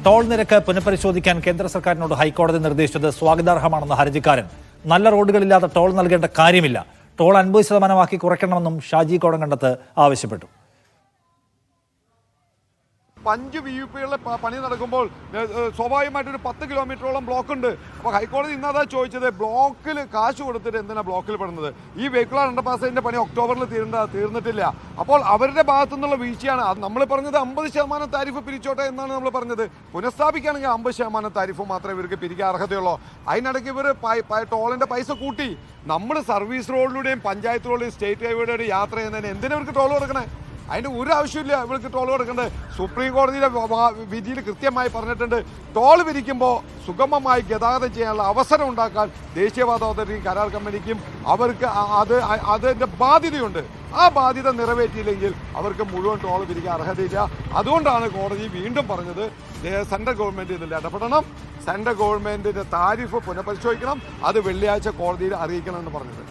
Toll നിരക്ക് പുനഃപരിശോധിക്കാൻ കേന്ദ്ര സർക്കാരിനോട് ഹൈക്കോടതി നിർദ്ദേശിച്ചത് സ്വാഗതാർഹമാണെന്ന് ഹർജിക്കാരൻ. നല്ല റോഡുകളില്ലാതെ ടോൾ നൽകേണ്ട കാര്യമില്ല, ടോൾ 50% കുറയ്ക്കണമെന്നും ഷാജി കോടങ്കണ്ടത്ത് ആവശ്യപ്പെട്ടു. 5 VUPകളുടെ പണി നടക്കുമ്പോൾ സ്വാഭാവികമായിട്ടൊരു 10 കിലോമീറ്ററോളം ബ്ലോക്ക് ഉണ്ട്. അപ്പോൾ ഹൈക്കോടതി ഇന്നതാ ചോദിച്ചത്, ബ്ലോക്കിൽ കാശ് കൊടുത്തിട്ട് എന്തിനാണ് ബ്ലോക്കിൽ പെടുന്നത്? ഈ വെഹിക്കുലർ അണ്ടർപാസിന്റെ പണി ഒക്ടോബറിൽ തീർന്നിട്ടില്ല. അപ്പോൾ അവരുടെ ഭാഗത്തു നിന്നുള്ള വീഴ്ചയാണ്. നമ്മൾ പറഞ്ഞത് 50% താരിഫ് പിരിച്ചോട്ടെ എന്നാണ് നമ്മൾ പറഞ്ഞത്. പുനഃസ്ഥാപിക്കുകയാണെങ്കിൽ 50% താരിഫ് മാത്രമേ ഇവർക്ക് പിരിക്കാൻ അർഹതയുള്ളൂ. അതിനിടയ്ക്ക് ഇവർ ടോളിന്റെ പൈസ കൂട്ടി. നമ്മൾ സർവീസ് റോഡിലൂടെയും പഞ്ചായത്ത് റോഡിലെയും സ്റ്റേറ്റ് ഹൈവേയുടെയും യാത്ര ചെയ്യുന്നതിന് എന്തിനാ ഇവർക്ക് ടോൾ കൊടുക്കണേ? അതിന് ഒരു ആവശ്യമില്ല ഇവർക്ക് ടോൾ കൊടുക്കേണ്ടത്. സുപ്രീം കോടതിയിലെ വിധിയിൽ കൃത്യമായി പറഞ്ഞിട്ടുണ്ട്, ടോൾ പിരിക്കുമ്പോൾ സുഗമമായി ഗതാഗതം ചെയ്യാനുള്ള അവസരം ഉണ്ടാക്കാൻ ദേശീയപാത അതോറിറ്റിക്കും കരാർ കമ്പനിക്കും അവർക്ക് അതിൻ്റെ ബാധ്യതയുണ്ട്. ആ ബാധ്യത നിറവേറ്റിയില്ലെങ്കിൽ അവർക്ക് മുഴുവൻ ടോൾ പിരിക്കാൻ അർഹതയില്ല. അതുകൊണ്ടാണ് കോടതി വീണ്ടും പറഞ്ഞത്, സെൻട്രൽ ഗവൺമെൻറ് ഇതിൽ ഇടപെടണം, സെൻട്രൽ ഗവൺമെൻറ്റിൻ്റെ താരിഫ് പുനഃപരിശോധിക്കണം, അത് വെള്ളിയാഴ്ച കോടതിയിൽ അറിയിക്കണമെന്ന് പറഞ്ഞത്.